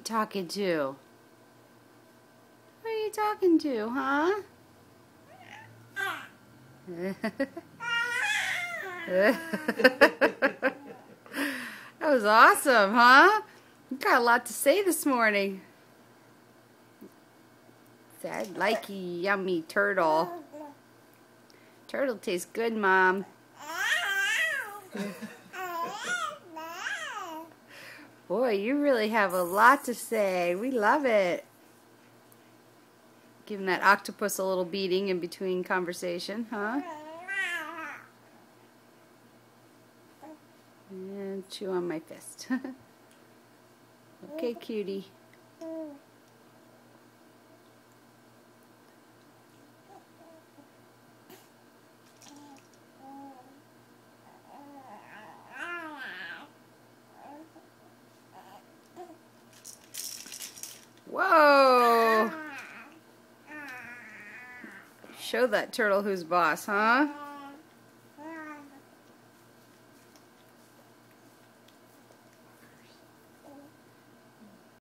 talking to? Who are you talking to, huh? That was awesome, huh? You got a lot to say this morning. I'd like you, yummy turtle. Turtle tastes good, Mom. Boy, you really have a lot to say. We love it. Giving that octopus a little beating in between conversation, huh? And chew on my fist. Okay, cutie. Whoa! Show that turtle who's boss, huh?